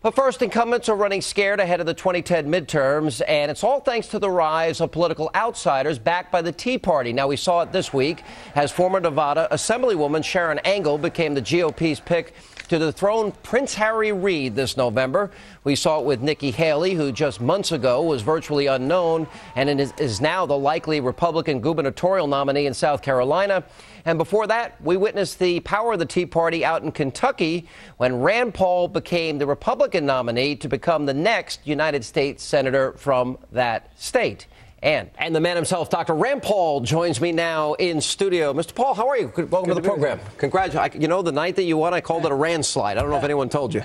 But first, incumbents are running scared ahead of the 2010 midterms, and it's all thanks to the rise of political outsiders backed by the Tea Party. Now, we saw it this week as former Nevada Assemblywoman Sharon Angle became the GOP's pick to dethrone Prince Harry Reid this November. We saw it with Nikki Haley, who just months ago was virtually unknown and is now the likely Republican gubernatorial nominee in South Carolina. And before that, we witnessed the power of the Tea Party out in Kentucky when Rand Paul became the Republican nominee to become the next United States senator from that state. And the man himself, Dr. Rand Paul, joins me now in studio. Mr. Paul, how are you? Welcome to the program. Congratulations. You know, the night that you won, I called it a Rand slide. I don't know if anyone told you.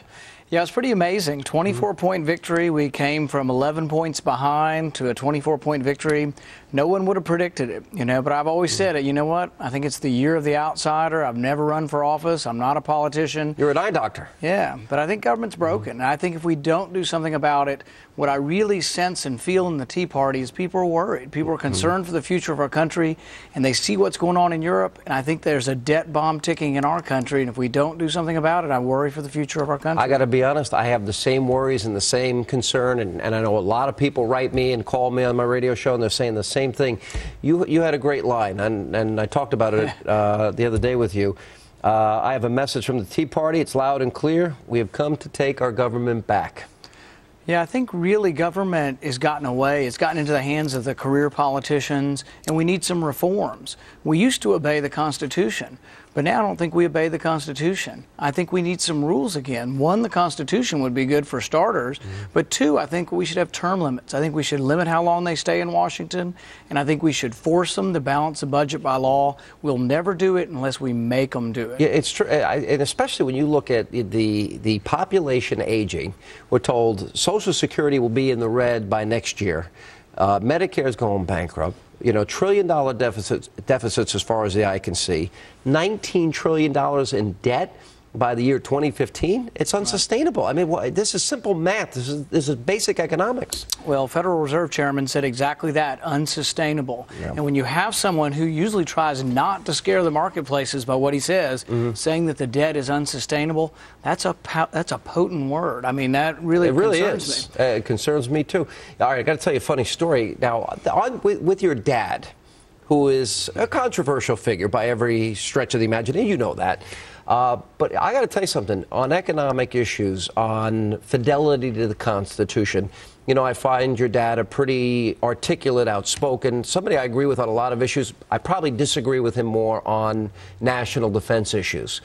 Yeah, it's pretty amazing. 24-point victory. We came from 11 points behind to a 24-point victory. No one would have predicted it, you know, but I've always said it. You know what? I think it's the year of the outsider. I've never run for office. I'm not a politician. You're an eye doctor. Yeah, but I think government's broken. And I think if we don't do something about it, what I really sense and feel in the Tea Party is people are worried. People are concerned for the future of our country, and they see what's going on in Europe. And I think there's a debt bomb ticking in our country. And if we don't do something about it, I worry for the future of our country. I got to be honest, I have the same worries and the same concern, and I know a lot of people write me and call me on my radio show, and they're saying the same thing. You had a great line, and I talked about it the other day with you. I have a message from the Tea Party. It's loud and clear. We have come to take our government back. Yeah, I think really government has gotten away. It's gotten into the hands of the career politicians, and we need some reforms. We used to obey the Constitution, but now I don't think we obey the Constitution. I think we need some rules again. One, the Constitution would be good for starters, but two, I think we should have term limits. I think we should limit how long they stay in Washington, and I think we should force them to balance the budget by law. We'll never do it unless we make them do it. Yeah, it's true, and especially when you look at the population aging. We're told Social Security will be in the red by next year. Medicare is going bankrupt. You know, $1 trillion deficits as far as the eye can see. $19 trillion in debt by the year 2015. It's unsustainable. I mean, this is simple math. This is basic economics. Well, Federal Reserve Chairman said exactly that, unsustainable. Yeah. And when you have someone who usually tries not to scare the marketplaces by what he says, saying that the debt is unsustainable, that's a potent word. I mean, that really concerns me. It concerns me too. All right, I got to tell you a funny story. Now, with your dad, who is a controversial figure by every stretch of the imagination, you know that. But I got to tell you something, on economic issues, on fidelity to the Constitution, you know, I find your dad a pretty articulate, outspoken, somebody I agree with on a lot of issues. I probably disagree with him more on national defense issues.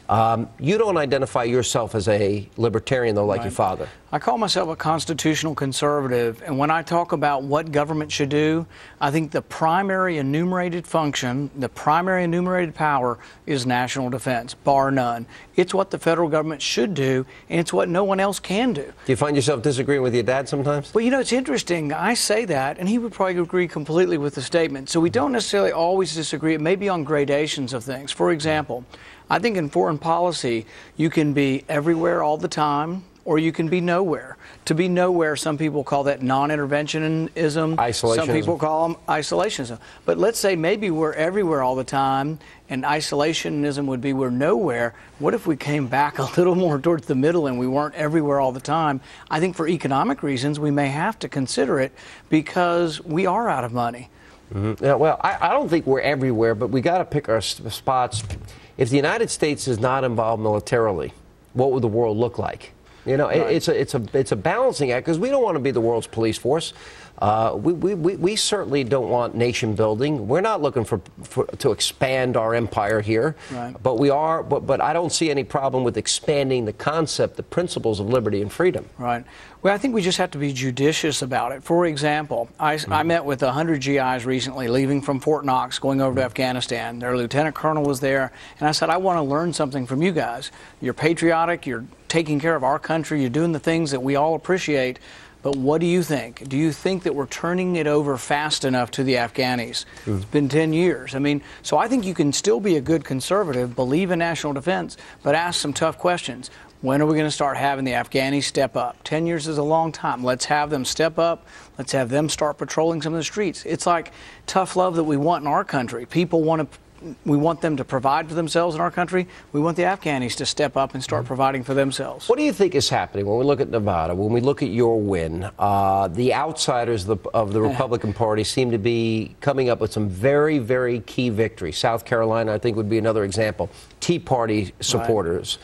You don't identify yourself as a libertarian, though, like your father. I call myself a constitutional conservative, and when I talk about what government should do, I think the primary enumerated function, the primary enumerated power is national defense, bar none. It's what the federal government should do, and it's what no one else can do. Do you find yourself disagreeing with your dad sometimes? Well, you know, it's interesting. I say that, and he would probably agree completely with the statement. So we don't necessarily always disagree. It may be on gradations of things. For example, I think in foreign policy, you can be everywhere all the time, or you can be nowhere. To be nowhere, some people call that non-interventionism. Isolationism. Some people call them isolationism. But let's say maybe we're everywhere all the time, and isolationism would be we're nowhere. What if we came back a little more towards the middle and we weren't everywhere all the time? I think for economic reasons, we may have to consider it because we are out of money. Yeah, well, I don't think we're everywhere, but we got to pick our spots. If the United States is not involved militarily, what would the world look like? You know, right. It's a balancing act because we don't want to be the world's police force. We certainly don't want nation building. We're not looking to expand our empire here, right. But we are. But I don't see any problem with expanding the concept, the principles of liberty and freedom. Right. Well, I think we just have to be judicious about it. For example, I met with 100 GIs recently leaving from Fort Knox, going over to Afghanistan. Their lieutenant colonel was there, and I said, I want to learn something from you guys. You're patriotic, you're taking care of our country, you're doing the things that we all appreciate, but what do you think? Do you think that we're turning it over fast enough to the Afghanis? It's been 10 years. I mean, so I think you can still be a good conservative, believe in national defense, but ask some tough questions. When are we going to start having the Afghanis step up? 10 years is a long time. Let's have them step up. Let's have them start patrolling some of the streets. It's like tough love that we want in our country. People want to we want them to provide for themselves in our country. We want the Afghanis to step up and start providing for themselves. What do you think is happening when we look at Nevada, when we look at your win? The outsiders of the Republican Party seem to be coming up with some very, very key victories. South Carolina, I think, would be another example. Tea Party supporters,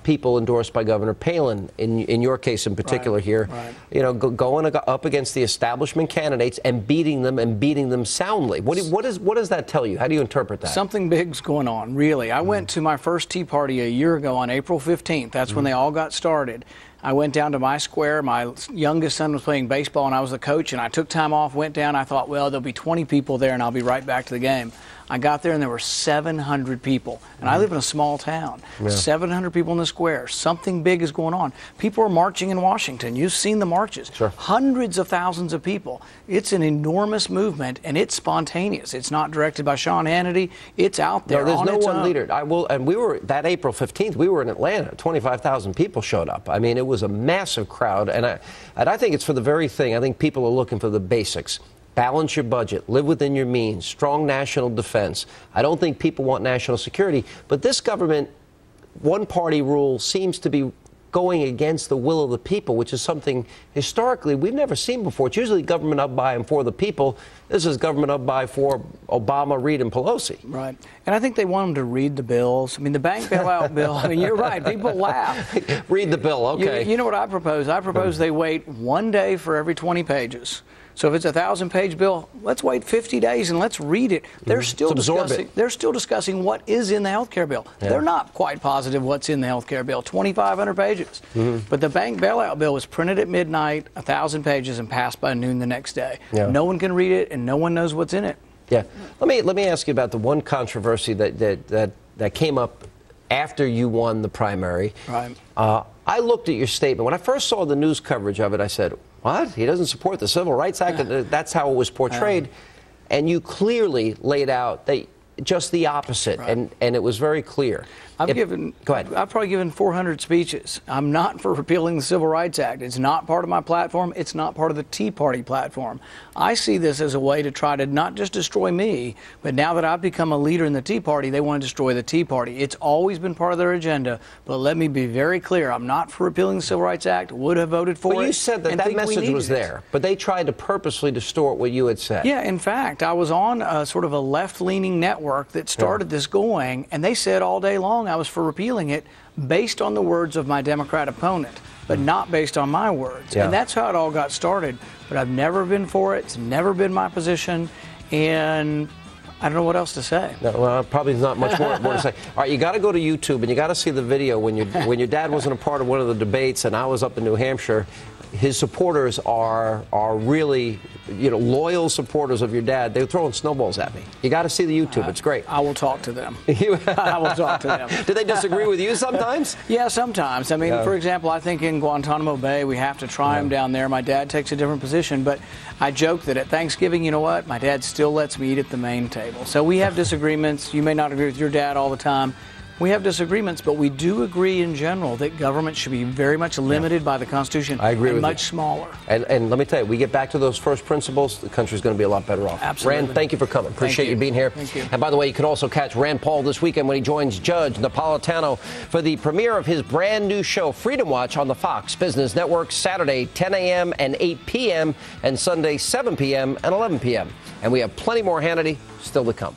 people endorsed by Governor Palin, in your case in particular here, going up against the establishment candidates and beating them soundly. What does that tell you? How do you interpret that? Something big's going on, really. I went to my first Tea Party a year ago on April 15th. That's when they all got started. I went down to my square. My youngest son was playing baseball, and I was the coach, and I took time off, went down. I thought, well, there'll be 20 people there, and I'll be right back to the game. I got there, and there were 700 people. And I live in a small town. 700 people in the square. Something big is going on. People are marching in Washington. You've seen the marches. Sure. Hundreds of thousands of people. It's an enormous movement, and it's spontaneous. It's not directed by Sean Hannity. It's out there. No, there's no one leader. And we were, that April 15th, we were in Atlanta. 25,000 people showed up. I mean, it was a massive crowd. And I think it's for the very thing. I think people are looking for the basics. Balance your budget, live within your means, strong national defense. I don't think people want national security, but this government, one-party rule seems to be going against the will of the people, which is something historically we've never seen before. It's usually government up by and for the people. This is government up by for Obama, Reid, and Pelosi. Right. And I think they want them to read the bills. I mean, the bank bailout bill, I mean, you're right. People laugh. Read the bill, okay. You know what I propose? I propose they wait 1 day for every 20 pages. So if it's a 1,000-page bill, let's wait 50 days and let's read it. They're still discussing what is in the health care bill. Yeah. They're not quite positive what's in the health care bill. 2,500 pages. But the bank bailout bill was printed at midnight, 1,000 pages, and passed by noon the next day. Yeah. No one can read it, and no one knows what's in it. Yeah. Let me ask you about the one controversy that came up after you won the primary. Right. I looked at your statement. When I first saw the news coverage of it, I said, what? He doesn't support the Civil Rights Act? That's how it was portrayed. And you clearly laid out just the opposite, and it was very clear. Go ahead. I've probably given 400 speeches. I'm not for repealing the Civil Rights Act. It's not part of my platform. It's not part of the Tea Party platform. I see this as a way to try to not just destroy me, but now that I've become a leader in the Tea Party, they want to destroy the Tea Party. It's always been part of their agenda, but let me be very clear. I'm not for repealing the Civil Rights Act, would have voted for it. Well, you said that message was there, but they tried to purposely distort what you had said. Yeah, in fact, I was on sort of a left-leaning network that started this going, and they said all day long I was for repealing it based on the words of my Democrat opponent, but not based on my words. And that's how it all got started. But I've never been for it. It's never been my position. And I don't know what else to say. No, well, probably not much more to say. All right, you got to go to YouTube and you got to see the video when your dad wasn't a part of one of the debates and I was up in New Hampshire. His supporters are really, loyal supporters of your dad. They're throwing snowballs at me. You got to see the YouTube. It's great. I will talk to them. I will talk to them. Do they disagree with you sometimes? Yeah, sometimes. I mean, for example, I think in Guantanamo Bay we have to try them down there. My dad takes a different position, but I joke that at Thanksgiving, you know what? My dad still lets me eat at the main table. So we have disagreements. You may not agree with your dad all the time. We have disagreements, but we do agree in general that government should be very much limited by the Constitution. I agree with much smaller. And let me tell you, we get back to those first principles, the country's going to be a lot better off. Absolutely. Rand, thank you for coming. Appreciate you being here. Thank you. And by the way, you can also catch Rand Paul this weekend when he joins Judge Napolitano for the premiere of his brand new show, Freedom Watch, on the Fox Business Network, Saturday, 10 a.m. and 8 p.m., and Sunday, 7 p.m. and 11 p.m. And we have plenty more Hannity still to come.